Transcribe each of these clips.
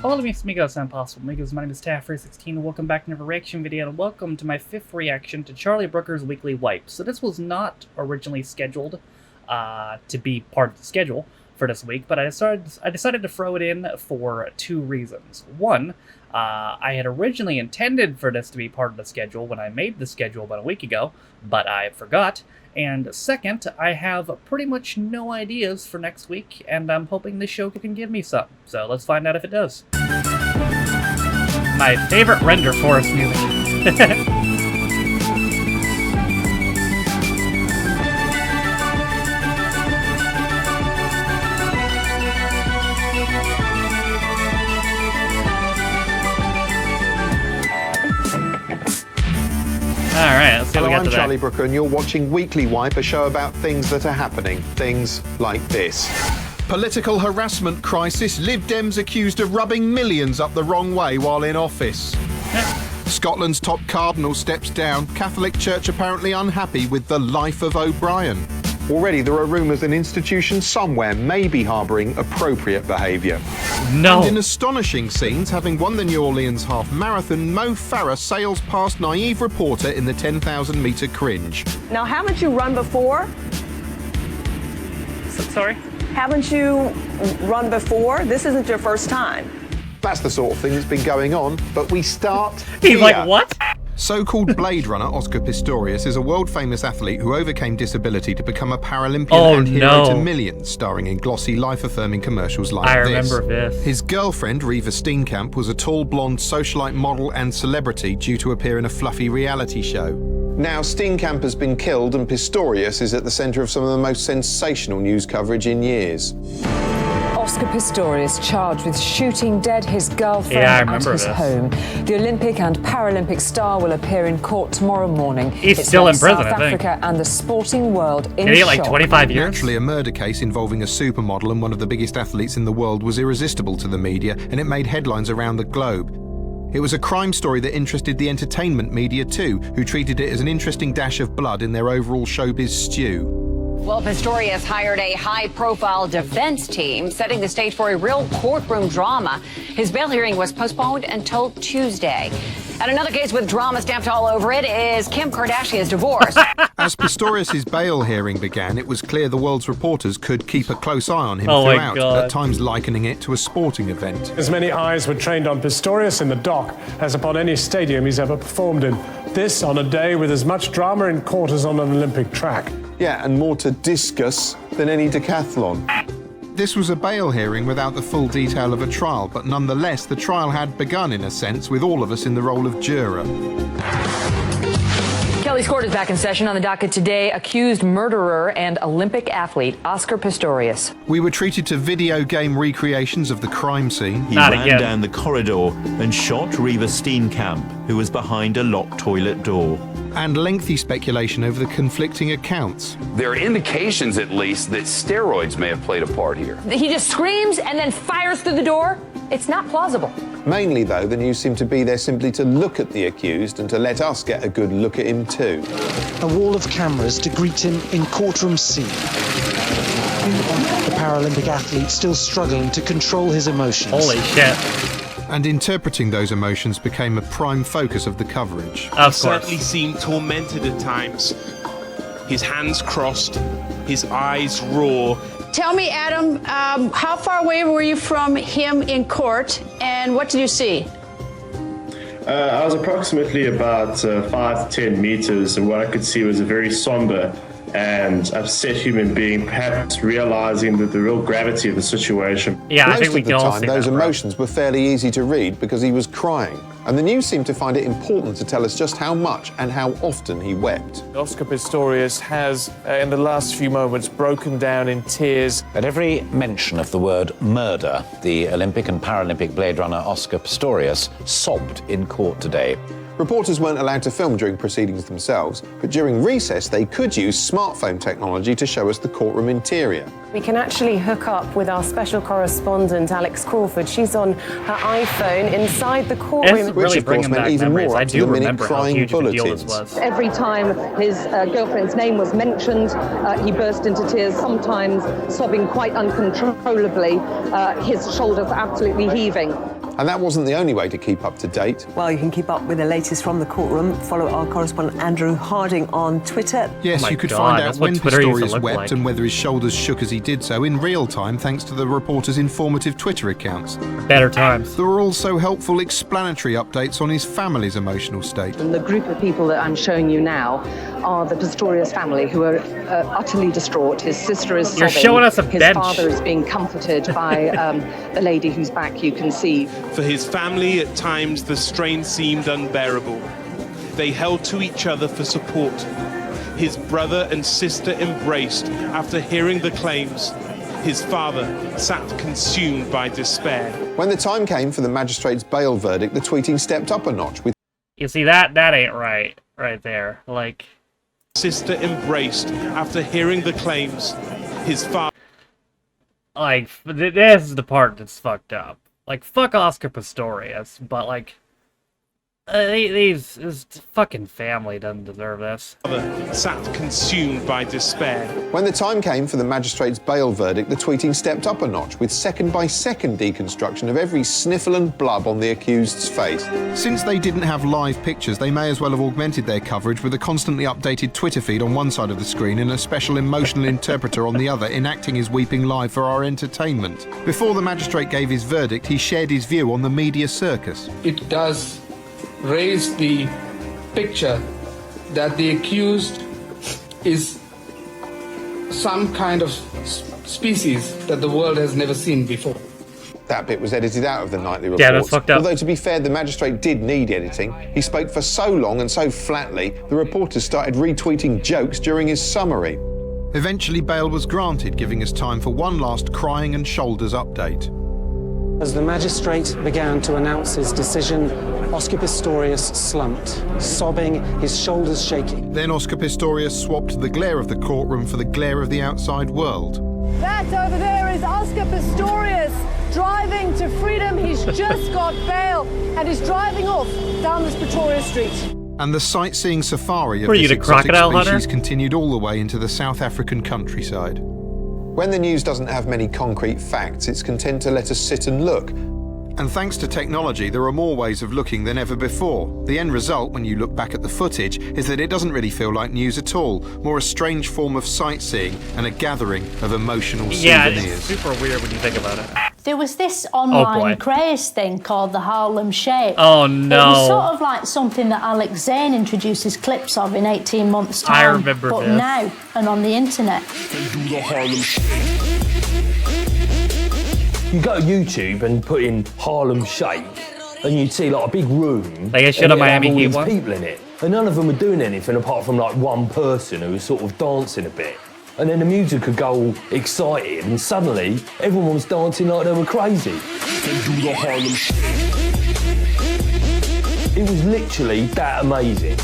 Hello amigos, I'm Possible Amigos. My name is Taff316 and welcome back to another reaction video and welcome to my 5th reaction to Charlie Brooker's Weekly Wipe. So this was not originally scheduled to be part of the schedule for this week, but I decided to throw it in for two reasons. One, I had originally intended for this to be part of the schedule when I made the schedule about a week ago, but I forgot. And second, I have pretty much no ideas for next week, and I'm hoping this show can give me some. So let's find out if it does. My favorite render forest music. Alright, let's see what we got today. I'm Charlie Brooker and you're watching Weekly Wipe, a show about things that are happening. Things like this. Political harassment crisis. Lib Dems accused of rubbing millions up the wrong way while in office. Scotland's top cardinal steps down. Catholic Church apparently unhappy with the life of O'Brien. Already there are rumours an institution somewhere may be harbouring appropriate behaviour. No. And in astonishing scenes, having won the New Orleans half marathon, Mo Farah sails past naive reporter in the 10,000 metre cringe. Now, haven't you run before? Sorry? Haven't you run before? This isn't your first time. That's the sort of thing that's been going on, but we start He's here. like, what? So-called Blade Runner Oscar Pistorius is a world-famous athlete who overcame disability to become a Paralympian and hero to millions, starring in glossy, life-affirming commercials like this. I remember this. His girlfriend, Reva Steenkamp, was a tall, blonde socialite model and celebrity due to appear in a fluffy reality show. Now, Steenkamp has been killed and Pistorius is at the centre of some of the most sensational news coverage in years. Oscar Pistorius charged with shooting dead his girlfriend at his home. The Olympic and Paralympic star will appear in court tomorrow morning. He's still in prison, South I think. Africa and the sporting world in Did he get like shock. 25 years? Naturally, a murder case involving a supermodel and one of the biggest athletes in the world was irresistible to the media, and it made headlines around the globe. It was a crime story that interested the entertainment media too, who treated it as an interesting dash of blood in their overall showbiz stew. Well, Pistorius hired a high-profile defense team, setting the stage for a real courtroom drama. His bail hearing was postponed until Tuesday. And another case with drama stamped all over it is Kim Kardashian's divorce. As Pistorius' bail hearing began, it was clear the world's reporters could keep a close eye on him throughout, at times likening it to a sporting event. As many eyes were trained on Pistorius in the dock as upon any stadium he's ever performed in. This on a day with as much drama in court as on an Olympic track. Yeah, and more to discuss than any decathlon. This was a bail hearing without the full detail of a trial, but nonetheless, the trial had begun in a sense with all of us in the role of juror. Kelly's court is back in session. On the docket today, accused murderer and Olympic athlete Oscar Pistorius. We were treated to video game recreations of the crime scene. He ran down the corridor and shot Reva Steenkamp, who was behind a locked toilet door. And lengthy speculation over the conflicting accounts. There are indications, at least, that steroids may have played a part here. He just screams and then fires through the door. It's not plausible. Mainly, though, the news seemed to be there simply to look at the accused and to let us get a good look at him too. A wall of cameras to greet him in courtroom scene. The Paralympic athlete still struggling to control his emotions. Holy shit. And interpreting those emotions became a prime focus of the coverage. Of course. He certainly seemed tormented at times. His hands crossed, his eyes raw. Tell me, Adam, how far away were you from him in court, and what did you see? I was approximately about 5 to 10 meters, and what I could see was a very somber and upset human being, perhaps realizing that the real gravity of the situation. Yeah, Most I think we of the can all time, see those that, emotions were fairly easy to read because he was crying. And the news seemed to find it important to tell us just how much and how often he wept. Oscar Pistorius has, in the last few moments, broken down in tears. At every mention of the word murder, the Olympic and Paralympic Blade Runner Oscar Pistorius sobbed in court today. Reporters weren't allowed to film during proceedings themselves, but during recess they could use smartphone technology to show us the courtroom interior. We can actually hook up with our special correspondent, Alex Crawford. She's on her iPhone inside the courtroom. Really bringing back memories. I do remember how huge of a deal this was. Every time his girlfriend's name was mentioned, he burst into tears, sometimes sobbing quite uncontrollably, his shoulders absolutely heaving. And that wasn't the only way to keep up to date. Well, you can keep up with the latest from the courtroom. Follow our correspondent Andrew Harding on Twitter. Yes, you could find out when Pistorius wept and whether his shoulders shook as he did so in real time thanks to the reporter's informative Twitter accounts. Better times. There were also helpful explanatory updates on his family's emotional state. And the group of people that I'm showing you now are the Pistorius family, who are utterly distraught. His sister is sobbing. You're showing us a His bench. father is being comforted by the lady whose back you can see. For his family, at times, the strain seemed unbearable. They held to each other for support. His brother and sister embraced after hearing the claims. His father sat consumed by despair. When the time came for the magistrate's bail verdict, the tweeting stepped up a notch. You see, that ain't right there. Like, Sister embraced after hearing the claims. His father... Like, this is the part that's fucked up. Like, fuck Oscar Pistorius, but, like, his fucking family doesn't deserve this. Sat consumed by despair. When the time came for the magistrate's bail verdict, the tweeting stepped up a notch with second-by-second deconstruction of every sniffle and blub on the accused's face. Since they didn't have live pictures, they may as well have augmented their coverage with a constantly updated Twitter feed on one side of the screen and a special emotional interpreter on the other, enacting his weeping live for our entertainment. Before the magistrate gave his verdict, he shared his view on the media circus. It does raise the picture that the accused is some kind of species that the world has never seen before. That bit was edited out of the nightly reports. Yeah, that's fucked up. Although, to be fair, the magistrate did need editing. He spoke for so long and so flatly, the reporters started retweeting jokes during his summary. Eventually, bail was granted, giving us time for one last crying and shoulders update. As the magistrate began to announce his decision, Oscar Pistorius slumped, sobbing, his shoulders shaking. Then Oscar Pistorius swapped the glare of the courtroom for the glare of the outside world. That over there is Oscar Pistorius driving to freedom. He's just got bail and is driving off down this Pretoria street. And the sightseeing safari of Were you this the exotic crocodile species hunter? continued all the way into the South African countryside. When the news doesn't have many concrete facts, it's content to let us sit and look. And thanks to technology, there are more ways of looking than ever before. The end result, when you look back at the footage, is that it doesn't really feel like news at all, more a strange form of sightseeing and a gathering of emotional souvenirs. It's super weird when you think about it. There was this online craze thing called the Harlem Shake. Oh, no. It was sort of like something that Alex Zane introduces clips of in 18 months' time. I remember but this. now and on the internet. You go to YouTube and put in Harlem Shake, and you'd see like a big room. Like I should have Miami all Heat these one. people in it, and none of them were doing anything apart from like one person who was sort of dancing a bit. And then the music could go all excited, and suddenly everyone was dancing like they were crazy. It was literally that amazing.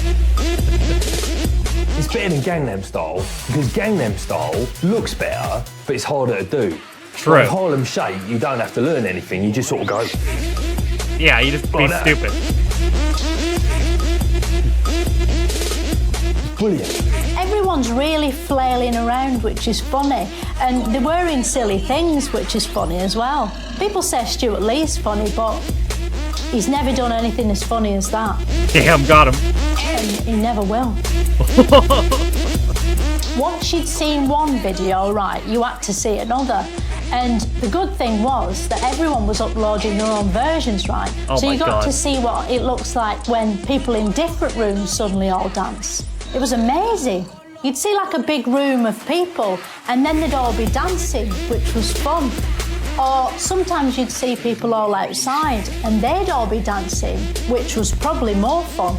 It's better than Gangnam Style, because Gangnam Style looks better, but it's harder to do. True. Like Harlem Shake, you don't have to learn anything, you just sort of go. Yeah, you just be stupid. Brilliant. Everyone's really flailing around, which is funny. And they're wearing silly things, which is funny as well. People say Stuart Lee's funny, but he's never done anything as funny as that. Damn, got him. And he never will. Once you'd seen one video, right, you had to see another. And the good thing was that everyone was uploading their own versions, right? Oh so my you got God. to see what it looks like when people in different rooms suddenly all dance. It was amazing. You'd see like a big room of people and then they'd all be dancing, which was fun. Or sometimes you'd see people all outside and they'd all be dancing, which was probably more fun.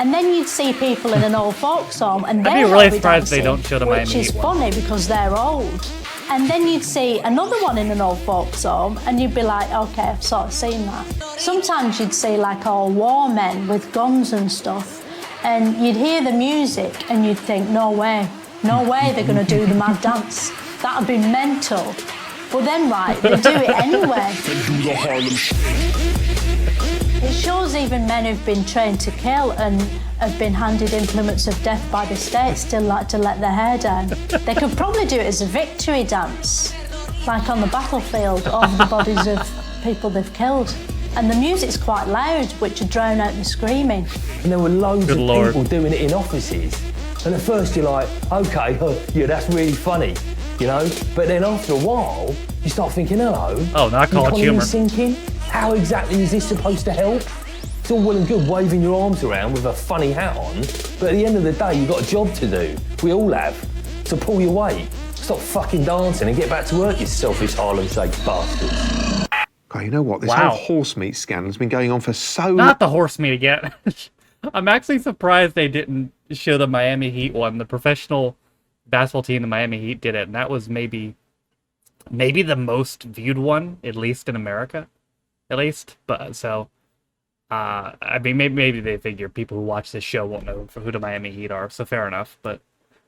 And then you'd see people in an old folks home and I'd be they'd really all be surprised dancing, they don't show the which Miami is Heat one. funny because they're old. And then you'd see another one in an old folks home and you'd be like, okay, I've sort of seen that. Sometimes you'd see like all war men with guns and stuff and you'd hear the music and you'd think, no way they're going to do the mad dance. That would be mental. But then, right, they do it anyway. They do the Harlem Shake. It shows even men who've been trained to kill and have been handed implements of death by the state still like to let their hair down. They could probably do it as a victory dance, like on the battlefield, over the bodies of people they've killed. And the music's quite loud, which would drown out the screaming. And there were loads of people doing it in offices. And at first you're like, okay, yeah, that's really funny, you know? But then after a while, you start thinking, hello. Oh, not college humor. Thinking, how exactly is this supposed to help? It's all well and good waving your arms around with a funny hat on, but at the end of the day, you've got a job to do. We all have. So pull your weight. Stop fucking dancing and get back to work, you selfish Harlem Shake bastards. God, you know what? This whole horse meat scandal has been going on for so long. Not the horse meat again. I'm actually surprised they didn't show the Miami Heat one. The professional basketball team, the Miami Heat, did it, and that was maybe the most viewed one, at least in America, at least. But so, I mean, maybe they figure people who watch this show won't know who the Miami Heat are. So fair enough. But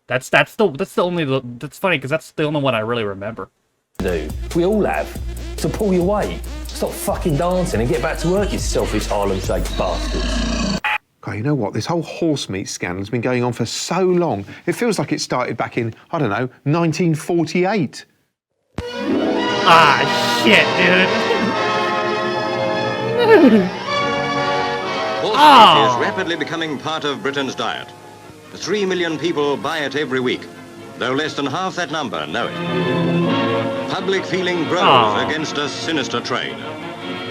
that's funny because that's the only one I really remember. We all have. So pull your weight. Stop fucking dancing and get back to work, you selfish Harlem Shake bastards. God, you know what? This whole horse meat scandal has been going on for so long. It feels like it started back in, I don't know, 1948. Ah, shit, dude. Horse meat is rapidly becoming part of Britain's diet. 3 million people buy it every week, though less than half that number know it. Public feeling grows against a sinister trade.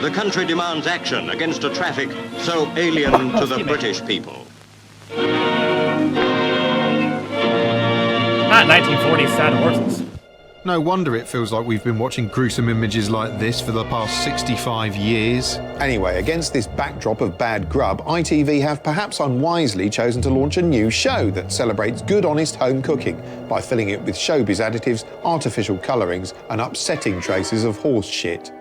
The country demands action against a traffic so alien to the British people. Not 1940s sad horses. No wonder it feels like we've been watching gruesome images like this for the past 65 years. Anyway, against this backdrop of bad grub, ITV have perhaps unwisely chosen to launch a new show that celebrates good, honest home cooking by filling it with showbiz additives, artificial colourings and upsetting traces of horse shit.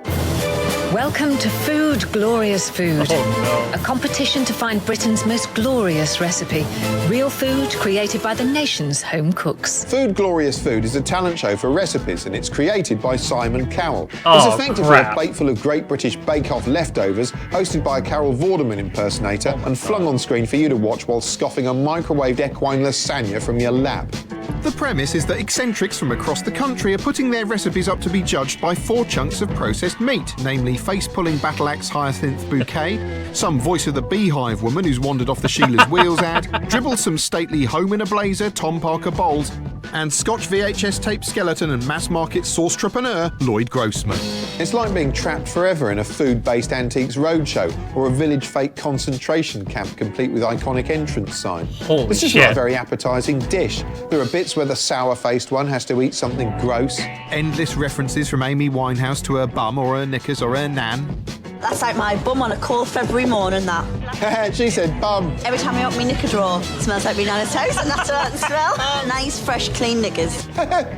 Welcome to Food, Glorious Food. Oh, no. A competition to find Britain's most glorious recipe. Real food created by the nation's home cooks. Food, Glorious Food is a talent show for recipes and it's created by Simon Cowell. Oh, it's effectively a plate full of Great British Bake Off leftovers hosted by a Carol Vorderman impersonator and flung on screen for you to watch while scoffing a microwaved equine lasagna from your lap. The premise is that eccentrics from across the country are putting their recipes up to be judged by 4 chunks of processed meat, namely face-pulling battle axe hyacinth bouquet, some voice of the beehive woman who's wandered off the Sheila's Wheels ad, dribble some stately home in a blazer Tom Parker bowls, and Scotch VHS tape skeleton and mass-market sauce-trepreneur Lloyd Grossman. It's like being trapped forever in a food-based antiques roadshow or a village fake concentration camp complete with iconic entrance sign. Holy It's just shit. not a very appetising dish. There are bits where the sour-faced one has to eat something gross. Endless references from Amy Winehouse to her bum or her knickers or her nan. That's like my bum on a cold February morning, that. She said bum. Every time I open my knicker drawer, it smells like my nana's house, and that's what I smell. Nice, fresh, clean knickers.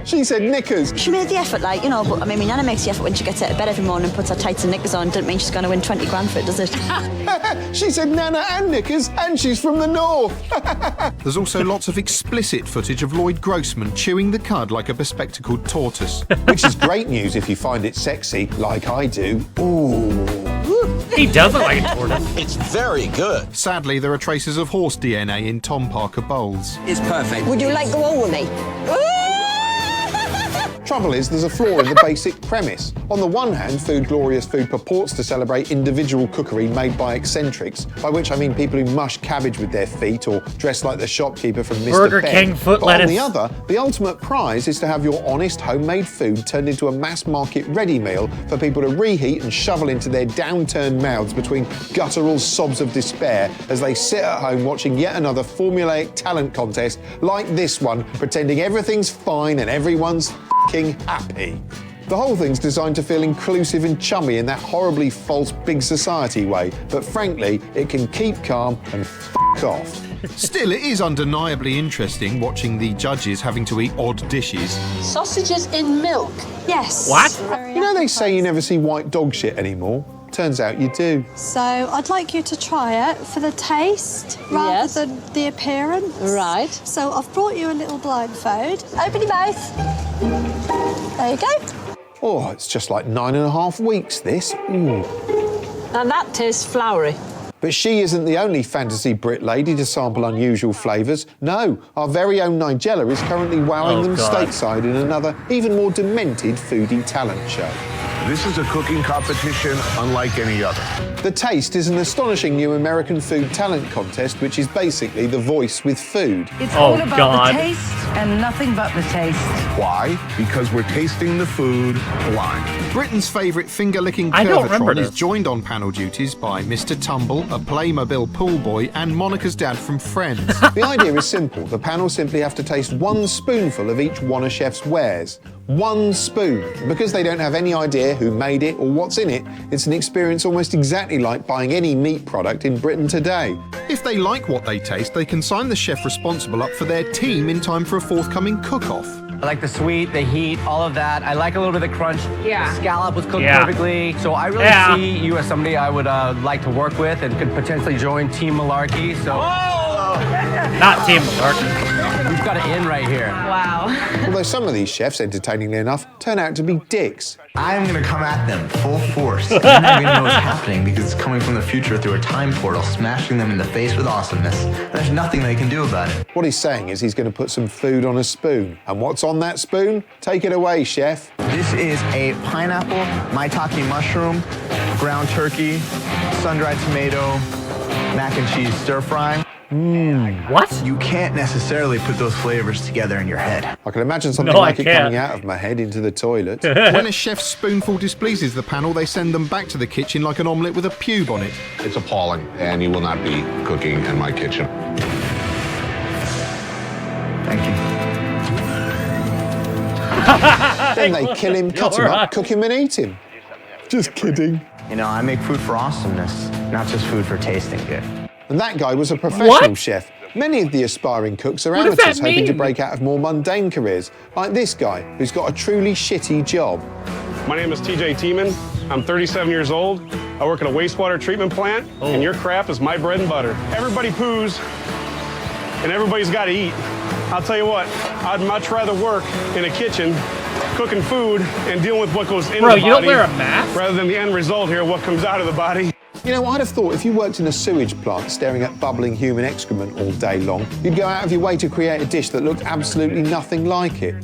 She said knickers. She made the effort, like, you know, but I mean, my nana makes the effort when she gets out of bed every morning and puts her tights and knickers on. Doesn't mean she's going to win 20 grand for it, does it? She said nana and knickers, and she's from the north. There's also lots of explicit footage of Lloyd Grossman chewing the cud like a bespectacled tortoise. Which is great news if you find it sexy, like I do. Ooh. He doesn't like a tortoise. It's very good. Sadly, there are traces of horse DNA in Tom Parker bowls. It's perfect. Would you like to go on with me? Trouble is, there's a flaw in the basic premise. On the one hand, Food Glorious Food purports to celebrate individual cookery made by eccentrics, by which I mean people who mush cabbage with their feet or dress like the shopkeeper from Mr. Burger Beck. King foot But lettuce. on the other, the ultimate prize is to have your honest homemade food turned into a mass-market ready meal for people to reheat and shovel into their downturned mouths between guttural sobs of despair as they sit at home watching yet another formulaic talent contest like this one, pretending everything's fine and everyone's happy. The whole thing's designed to feel inclusive and chummy in that horribly false big society way, but frankly, it can keep calm and f*** off. Still, it is undeniably interesting watching the judges having to eat odd dishes. Sausages in milk. Yes. What? You know they say you never see white dog shit anymore? Turns out you do. So I'd like you to try it for the taste rather than the appearance. Right. So I've brought you a little blindfold. Open your mouth. There you go. Oh, it's just like 9.5 weeks, this. Ooh. Now that tastes floury. But she isn't the only fantasy Brit lady to sample unusual flavours. No, our very own Nigella is currently wowing them stateside in another, even more demented foodie talent show. This is a cooking competition unlike any other. The Taste is an astonishing new American food talent contest, which is basically The Voice with food. It's all about the taste and nothing but the taste. Why? Because we're tasting the food blind. Britain's favourite finger-licking curvatron is joined on panel duties by Mr Tumble, a Playmobil pool boy, and Monica's dad from Friends. The idea is simple. The panel simply have to taste one spoonful of each one a chef's wares. One spoon. Because they don't have any idea who made it or what's in it, it's an experience almost exactly like buying any meat product in Britain today. If they like what they taste, they can sign the chef responsible up for their team in time for a forthcoming cook-off. I like the sweet, the heat, all of that. I like a little bit of crunch. Yeah. The scallop was cooked perfectly. So I really see you as somebody I would like to work with and could potentially join Team Malarkey. So. Not Team Malarkey. We've got an in right here. Wow. Although some of these chefs, entertainingly enough, turn out to be dicks. I'm gonna come at them full force. They're not even gonna know what's happening because it's coming from the future through a time portal, smashing them in the face with awesomeness. There's nothing they can do about it. What he's saying is he's going to put some food on a spoon. And what's on that spoon? Take it away, chef. This is a pineapple, maitake mushroom, ground turkey, sun-dried tomato, mac and cheese stir fry. What? You can't necessarily put those flavors together in your head. I can imagine something like it coming out of my head into the toilet. When a chef's spoonful displeases the panel, they send them back to the kitchen like an omelette with a pube on it. It's appalling, and you will not be cooking in my kitchen. Thank you. Then they kill him, cut him up, cook him and eat him. Just kidding. You know, I make food for awesomeness, not just food for tasting good. And that guy was a professional chef. Many of the aspiring cooks are amateurs hoping to break out of more mundane careers, like this guy, who's got a truly shitty job. My name is TJ Tiemann. I'm 37 years old. I work at a wastewater treatment plant, and your crap is my bread and butter. Everybody poos, and everybody's got to eat. I'll tell you what, I'd much rather work in a kitchen cooking food and dealing with what goes into the body. Bro, you don't wear a mask? Rather than the end result here, what comes out of the body. You know, I'd have thought if you worked in a sewage plant staring at bubbling human excrement all day long, you'd go out of your way to create a dish that looked absolutely nothing like it.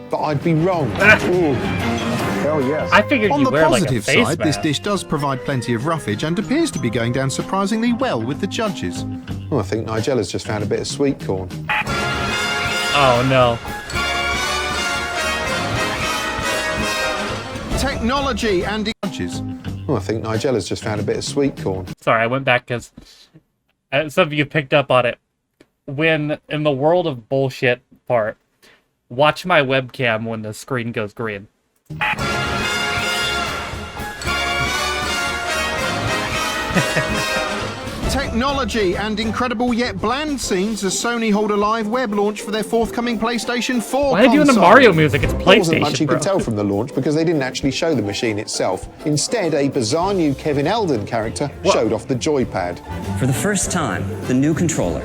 But I'd be wrong. Hell yes. I figured On you the wear like a positive face side, mask. this dish does provide plenty of roughage and appears to be going down surprisingly well with the judges. Oh, I think Nigella's just found a bit of sweet corn. Oh, no. Technology and judges. Oh, I think Nigella's just found a bit of sweet corn. Sorry, I went back because some of you picked up on it. When in the world of bullshit part, watch my webcam when the screen goes green. Technology and incredible yet bland scenes as Sony hold a live web launch for their forthcoming PlayStation 4 Why are they doing the Mario music? It's There wasn't PlayStation, much you bro. could tell from the launch because they didn't actually show the machine itself. Instead, a bizarre new Kevin Eldon character showed off the joypad. For the first time, the new controller.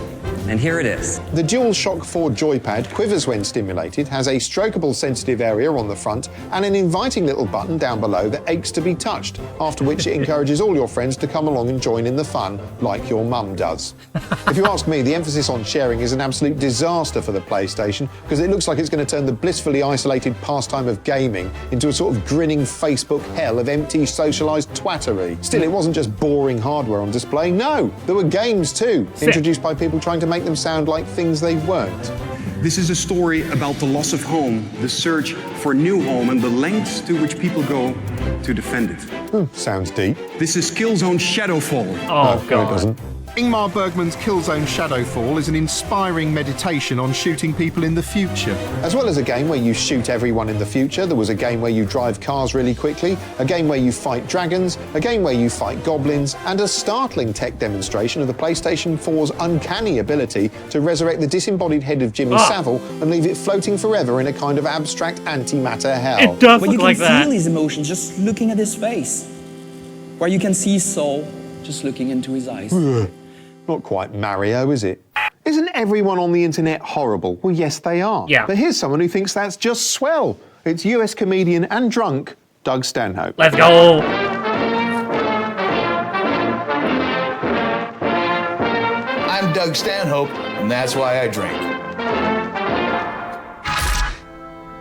And here it is. The DualShock 4 joypad quivers when stimulated, has a strokeable sensitive area on the front, and an inviting little button down below that aches to be touched, after which it encourages all your friends to come along and join in the fun, like your mum does. If you ask me, the emphasis on sharing is an absolute disaster for the PlayStation, because it looks like it's going to turn the blissfully isolated pastime of gaming into a sort of grinning Facebook hell of empty socialised twattery. Still, it wasn't just boring hardware on display, no! There were games too, introduced by people trying to make them sound like things they weren't. This is a story about the loss of home, the search for a new home, and the lengths to which people go to defend it. Sounds deep. This is Killzone Shadowfall. Oh, No, it doesn't. Ingmar Bergman's Killzone Shadowfall is an inspiring meditation on shooting people in the future. As well as a game where you shoot everyone in the future, there was a game where you drive cars really quickly, a game where you fight dragons, a game where you fight goblins, and a startling tech demonstration of the PlayStation 4's uncanny ability to resurrect the disembodied head of Jimmy Savile and leave it floating forever in a kind of abstract antimatter hell. It does But look you can like that. feel his emotions just looking at his face. Where you can see his soul just looking into his eyes. Not quite Mario, is it? Isn't everyone on the internet horrible? Well, yes, they are. Yeah. But here's someone who thinks that's just swell. It's US comedian and drunk Doug Stanhope. Let's go. I'm Doug Stanhope, and that's why I drink.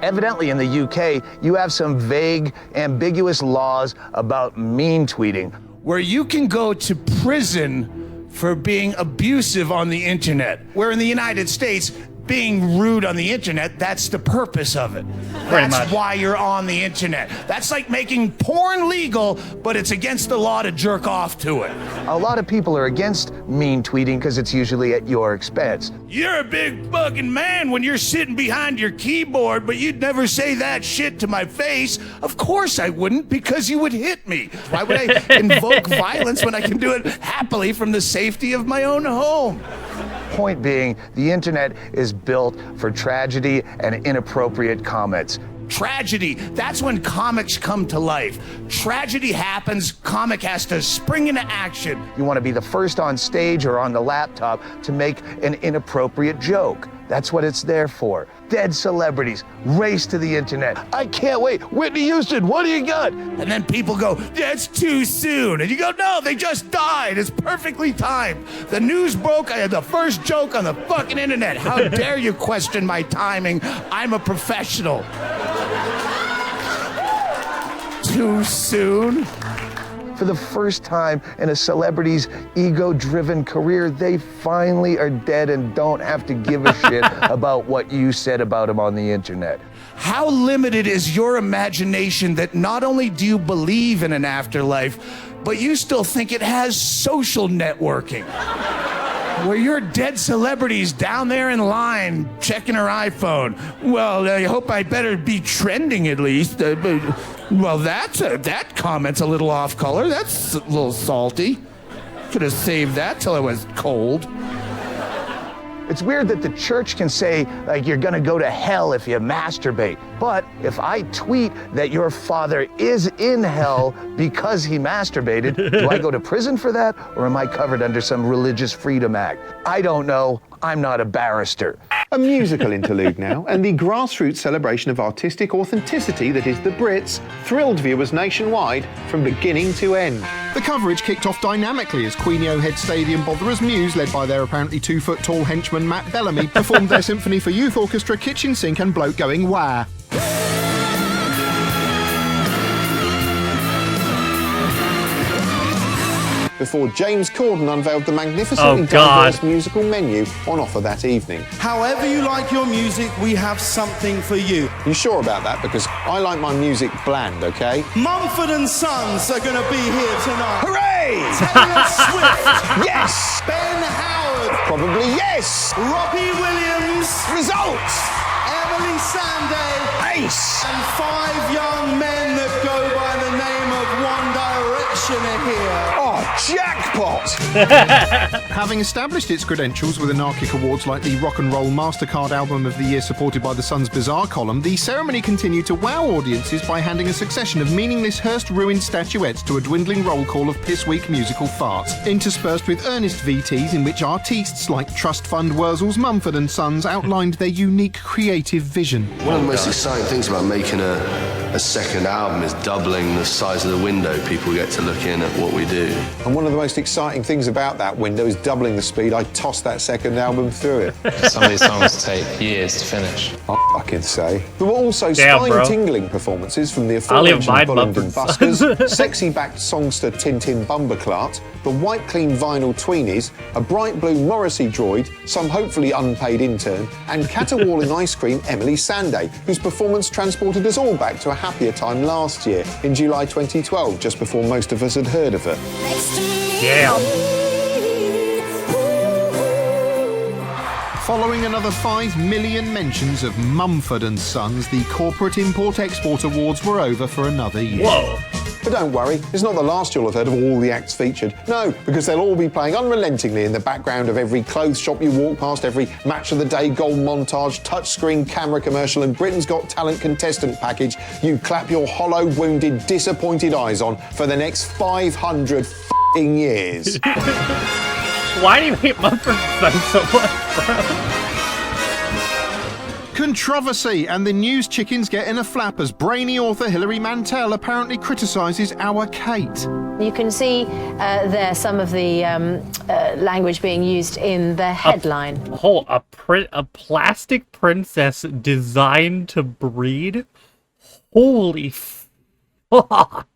Evidently in the UK, you have some vague, ambiguous laws about mean tweeting. Where you can go to prison for being abusive on the internet. Where in the United States, being rude on the internet, that's the purpose of it. That's why you're on the internet. That's like making porn legal, but it's against the law to jerk off to it. A lot of people are against mean tweeting because it's usually at your expense. You're a big fucking man when you're sitting behind your keyboard, but you'd never say that shit to my face. Of course I wouldn't, because you would hit me. Why would I invoke violence when I can do it happily from the safety of my own home? Point being, the internet is built for tragedy and inappropriate comments. Tragedy, that's when comics come to life. Tragedy happens, comic has to spring into action. You want to be the first on stage or on the laptop to make an inappropriate joke. That's what it's there for. Dead celebrities race to the internet. I can't wait. Whitney Houston, what do you got? And then people go, that's too soon. And you go, no, they just died. It's perfectly timed. The news broke. I had the first joke on the fucking internet. How dare you question my timing? I'm a professional. Too soon? For the first time in a celebrity's ego-driven career, they finally are dead and don't have to give a shit about what you said about them on the internet. How limited is your imagination that not only do you believe in an afterlife, but you still think it has social networking? Where your dead celebrity's down there in line checking her iPhone. Well, I hope I better be trending at least. Well, that comment's a little off color. That's a little salty. Could have saved that till I was cold. It's weird that the church can say, like, you're gonna go to hell if you masturbate. But if I tweet that your father is in hell because he masturbated, do I go to prison for that? Or am I covered under some religious freedom act? I don't know. I'm not a barrister. A musical interlude now, and the grassroots celebration of artistic authenticity that is the Brits thrilled viewers nationwide from beginning to end. The coverage kicked off dynamically as Queenio Head Stadium botherers Muse, led by their apparently 2-foot-tall henchman Matt Bellamy, performed their Symphony for Youth Orchestra Kitchen Sink and Bloke Going Wah. Before James Corden unveiled the magnificently diverse musical menu on offer that evening. However you like your music, we have something for you. You sure about that? Because I like my music bland, okay? Mumford & Sons are going to be here tonight. Hooray! Taylor Swift. Yes! Ben Howard. Probably yes! Robbie Williams. Results! Emily Sandé. Ace! And 5 young men that go by the name of One Direction are here. Oh, jackpot! Having established its credentials with anarchic awards like the Rock and Roll MasterCard Album of the Year supported by the Sun's Bizarre column, the ceremony continued to wow audiences by handing a succession of meaningless Hearst-ruined statuettes to a dwindling roll call of piss-weak musical farts, interspersed with earnest VTs in which artistes like Trust Fund Wurzel's Mumford & Sons outlined their unique creative vision. One of the most exciting things about making a second album is doubling the size of the window people get to look in at what we do. And one of the most exciting things about that window is doubling the speed I tossed that second album through it. Some of these songs take years to finish. I fucking say. There were also spine-tingling performances from the aforementioned Bolland and Buskers, sexy-backed songster Tintin Bumberclart, the white clean vinyl tweenies, a bright blue Morrissey droid, some hopefully unpaid intern, and caterwauling ice cream Emily Sandé, whose performance transported us all back to a happier time last year, in July 2012, just before most of us had heard of her. Yeah. Following another 5 million mentions of Mumford & Sons, the Corporate Import-Export Awards were over for another year. Whoa. But don't worry, it's not the last you'll have heard of all the acts featured. No, because they'll all be playing unrelentingly in the background of every clothes shop you walk past, every match of the day goal montage, touchscreen camera commercial and Britain's Got Talent contestant package you clap your hollow, wounded, disappointed eyes on for the next 500 f***ing years. Why do you hate Mumford & Sons so much, bro? Controversy and the news chickens getting a flap as brainy author Hilary Mantel apparently criticises our Kate. You can see there some of the language being used in the headline. A plastic princess designed to breed? Holy fuck.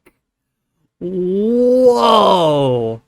Whoa.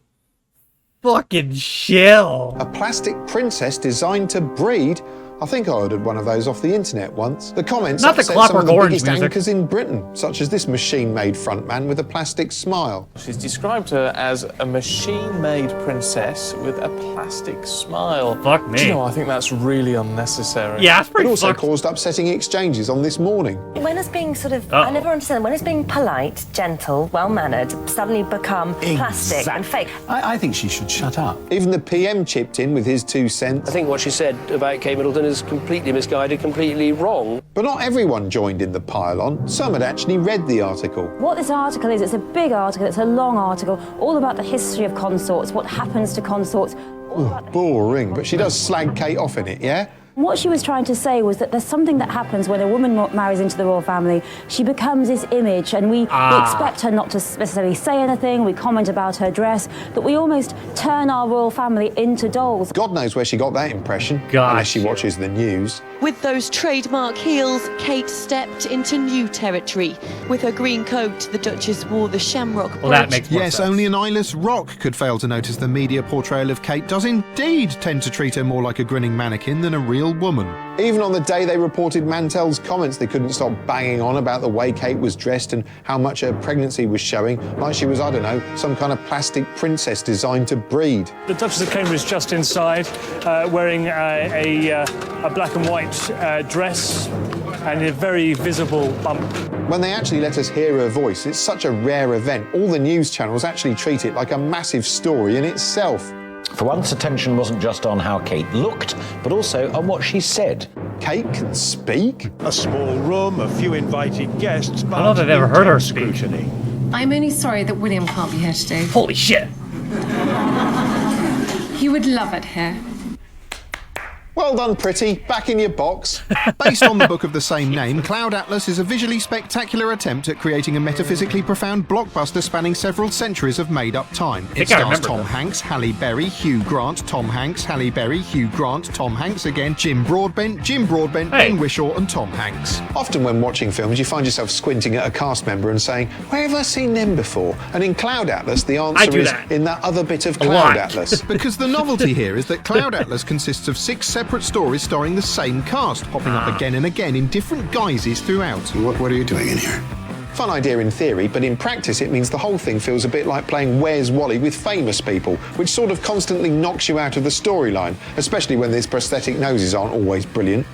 Fucking chill. A plastic princess designed to breed? I think I ordered one of those off the internet once. The comments Not the upset Clockwork some of the Orange biggest music. anchors in Britain, such as this machine-made frontman with a plastic smile. She's described her as a machine-made princess with a plastic smile. Fuck me. Do you know, I think that's really unnecessary. Yeah, it's pretty It also fucked. caused upsetting exchanges on This Morning. When it's being sort of, I never understand, when it's being polite, gentle, well-mannered, suddenly become plastic and fake. I think she should shut up. Even the PM chipped in with his 2 cents. I think what she said about Kate Middleton is completely misguided, completely wrong. But not everyone joined in the pile-on. Some had actually read the article. What this article is, it's a big article, it's a long article, all about the history of consorts, what happens to consorts. Boring, but she does slag Kate off in it, yeah? What she was trying to say was that there's something that happens when a woman marries into the royal family. She becomes this image, and we expect her not to necessarily say anything, we comment about her dress, that we almost turn our royal family into dolls. God knows where she got that impression, unless she watches the news. With those trademark heels, Kate stepped into new territory. With her green coat, the Duchess wore the shamrock brooch. Well, that makes more Yes, sense. only an eyeless rock could fail to notice the media portrayal of Kate does indeed tend to treat her more like a grinning mannequin than a real woman. Even on the day they reported Mantel's comments, they couldn't stop banging on about the way Kate was dressed and how much her pregnancy was showing, like she was, I don't know, some kind of plastic princess designed to breed. The Duchess of Cambridge just inside, wearing a black and white dress and a very visible bump. When they actually let us hear her voice, it's such a rare event. All the news channels actually treat it like a massive story in itself. For once, attention wasn't just on how Kate looked, but also on what she said. Kate can speak? A small room, a few invited guests, but I don't know if I've ever heard her speak. scrutiny. I'm only sorry that William can't be here today. Holy shit. He would love it here. Well done, pretty. Back in your box. Based on the book of the same name, Cloud Atlas is a visually spectacular attempt at creating a metaphysically profound blockbuster spanning several centuries of made-up time. It stars Tom Hanks, Halle Berry, Hugh Grant, Tom Hanks, Halle Berry, Hugh Grant, Tom Hanks again, Jim Broadbent, Ben Whishaw and Tom Hanks. Often when watching films, you find yourself squinting at a cast member and saying, where have I seen them before? And in Cloud Atlas, the answer is in that other bit of Cloud Atlas. Because the novelty here is that Cloud Atlas consists of 6 separate stories starring the same cast, popping up again and again in different guises throughout. What are you doing in here? Fun idea in theory, but in practice it means the whole thing feels a bit like playing Where's Wally with famous people, which sort of constantly knocks you out of the storyline, especially when these prosthetic noses aren't always brilliant.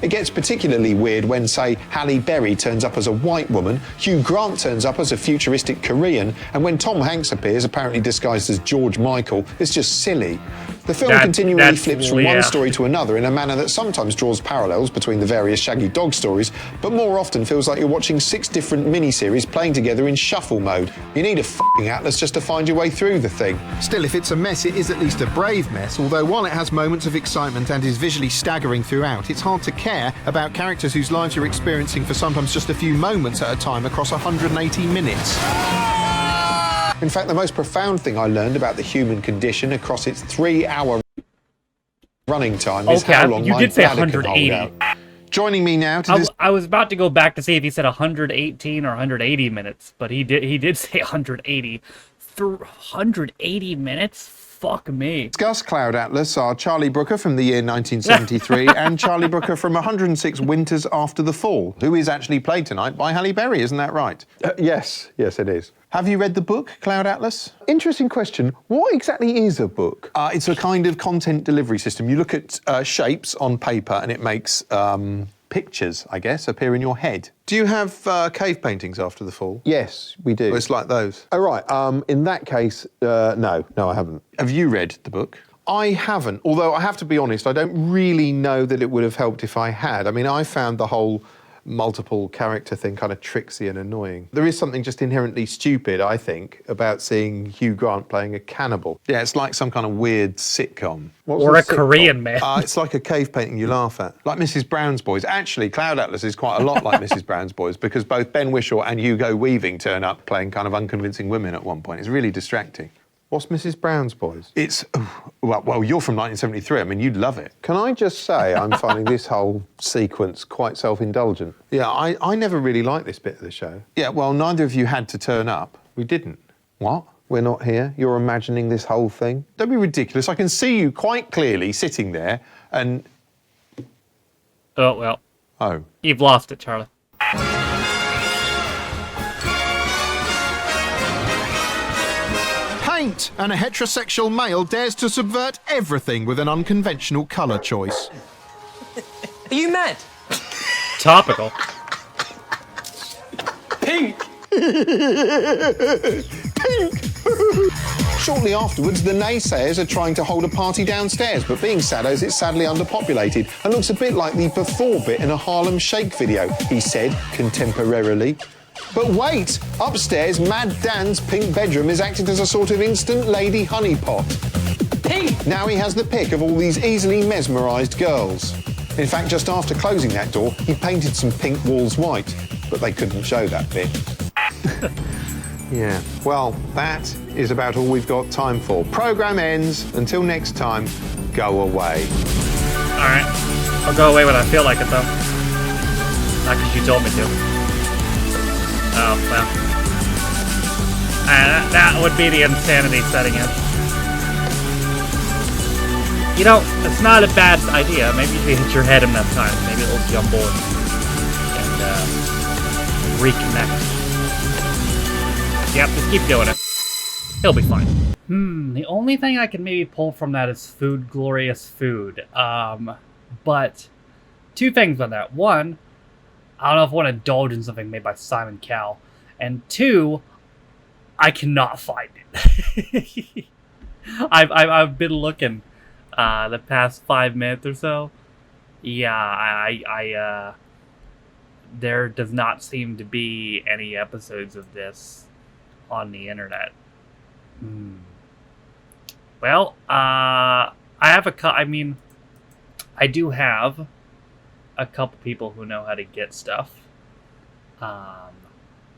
It gets particularly weird when, say, Halle Berry turns up as a white woman, Hugh Grant turns up as a futuristic Korean, and when Tom Hanks appears, apparently disguised as George Michael, it's just silly. The film continually flips from one story to another in a manner that sometimes draws parallels between the various Shaggy Dog stories, but more often feels like you're watching 6 different miniseries playing together in shuffle mode. You need a f***ing atlas just to find your way through the thing. Still, if it's a mess, it is at least a brave mess, although while it has moments of excitement and is visually staggering throughout, it's hard to care about characters whose lives you're experiencing for sometimes just a few moments at a time across 180 minutes. In fact, the most profound thing I learned about the human condition across its 3-hour running time is how long my bladder can hold out. Joining me now to I was about to go back to see if he said 118 or 180 minutes, but he did say 180. 180 minutes? Fuck me. Discuss Cloud Atlas are Charlie Brooker from the year 1973 and Charlie Brooker from 106 Winters After the Fall, who is actually played tonight by Halle Berry, isn't that right? Yes, it is. Have you read the book, Cloud Atlas? Interesting question. What exactly is a book? It's a kind of content delivery system. You look at shapes on paper and it makes pictures, I guess, appear in your head. Do you have cave paintings after the fall? Yes, we do. It's like those. Oh, right. In that case, no, I haven't. Have you read the book? I haven't, although I have to be honest, I don't really know that it would have helped if I had. I mean, I found the whole multiple character thing kind of tricksy and annoying. There is something just inherently stupid, I think, about seeing Hugh Grant playing a cannibal. Yeah, it's like some kind of weird sitcom. Or a Korean man. It's like a cave painting you laugh at. Like Mrs. Brown's Boys. Actually, Cloud Atlas is quite a lot like Mrs. Brown's Boys because both Ben Whishaw and Hugo Weaving turn up playing kind of unconvincing women at one point. It's really distracting. What's Mrs. Brown's Boys? It's, well, you're from 1973. I mean, you'd love it. Can I just say I'm finding this whole sequence quite self-indulgent? Yeah, I never really liked this bit of the show. Yeah, well, neither of you had to turn up. We didn't. What? We're not here? You're imagining this whole thing? Don't be ridiculous. I can see you quite clearly sitting there and... Oh, well. Oh. You've lost it, Charlie. Paint! And a heterosexual male dares to subvert everything with an unconventional colour choice. Are you mad? Topical. Pink! Pink! Shortly afterwards, the naysayers are trying to hold a party downstairs, but being saddos, it's sadly underpopulated and looks a bit like the before bit in a Harlem Shake video, he said, contemporarily. But wait! Upstairs, Mad Dan's pink bedroom is acting as a sort of instant lady honeypot. Pink! Now he has the pick of all these easily mesmerised girls. In fact, just after closing that door, he painted some pink walls white, but they couldn't show that bit. Yeah, well, that is about all we've got time for. Programme ends. Until next time, go away. Alright. I'll go away when I feel like it, though. Not because you told me to. Oh, well. That would be the insanity setting in. You know, it's not a bad idea. Maybe if you hit your head enough times, maybe it'll be on board. And, reconnect. Yep, just keep doing it. He'll be fine. The only thing I can maybe pull from that is food, glorious food. But two things on that. One, I don't know if I want to indulge in something made by Simon Cowell. And two, I cannot find it. I've been looking the past 5 minutes or so. Yeah, there does not seem to be any episodes of this on the internet. Well, I have I do have a couple people who know how to get stuff.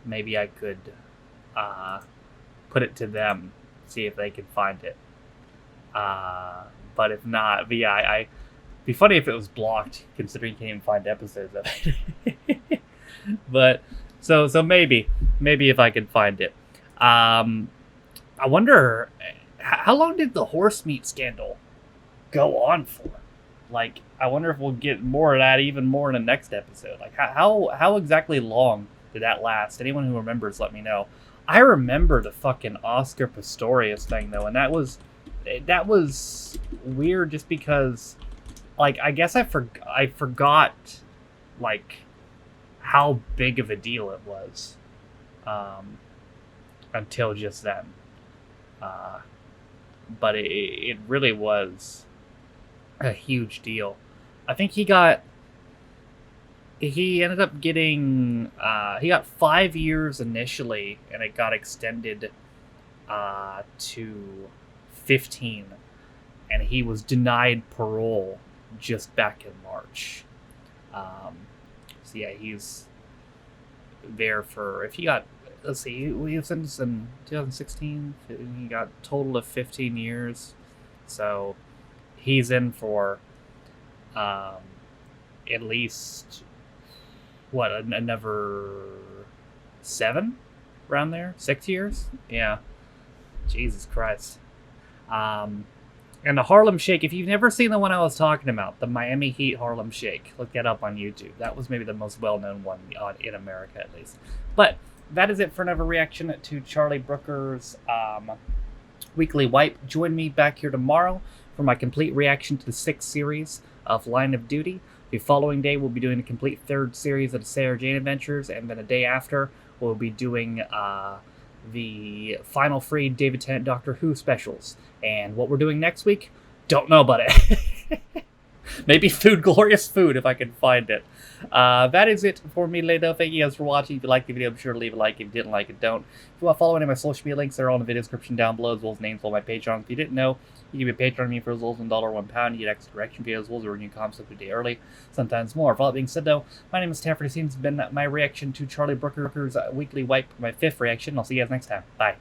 Maybe I could put it to them, see if they can find it. But if not, yeah, it'd be funny if it was blocked, considering you can't even find episodes of it. But so maybe if I could find it. I wonder, how long did the horse meat scandal go on for? Like, I wonder if we'll get more of that, even more in the next episode. Like, how exactly long did that last? Anyone who remembers, let me know. I remember the fucking Oscar Pistorius thing, though, and that was weird just because, like, I guess I forgot, like, how big of a deal it was. Until just then. But it really was a huge deal. I think he ended up getting, he got 5 years initially, and it got extended to 15. And he was denied parole just back in March. So yeah, he's there for, if he got, let's see, he was sentenced in 2016. He got a total of 15 years. So he's in for at least, what, another 7? Around there? 6 years? Yeah. Jesus Christ. And the Harlem Shake, if you've never seen the one I was talking about, the Miami Heat Harlem Shake, look that up on YouTube. That was maybe the most well-known one in America, at least. But that is it for another reaction to Charlie Brooker's Weekly Wipe. Join me back here tomorrow for my complete reaction to the 6th series of Line of Duty. The following day, we'll be doing a complete 3rd series of the Sarah Jane Adventures, and then a day after, we'll be doing the final 3 David Tennant Doctor Who specials. And what we're doing next week, don't know about it. Maybe food, glorious food, if I can find it. That is it for me today, though. Thank you guys for watching. If you liked the video, be sure to leave a like. If you didn't like it, don't. If you want to follow any of my social media links, they're all in the video description down below, as well as names on my Patreon. If you didn't know, you can be a Patreon of me for as little as $1 or £1. You get extra direction videos, as well as a new comments up a day early, sometimes more. For all that being said, though, my name is Tafford. This has been my reaction to Charlie Brooker's Weekly Wipe, my 5th reaction. I'll see you guys next time. Bye.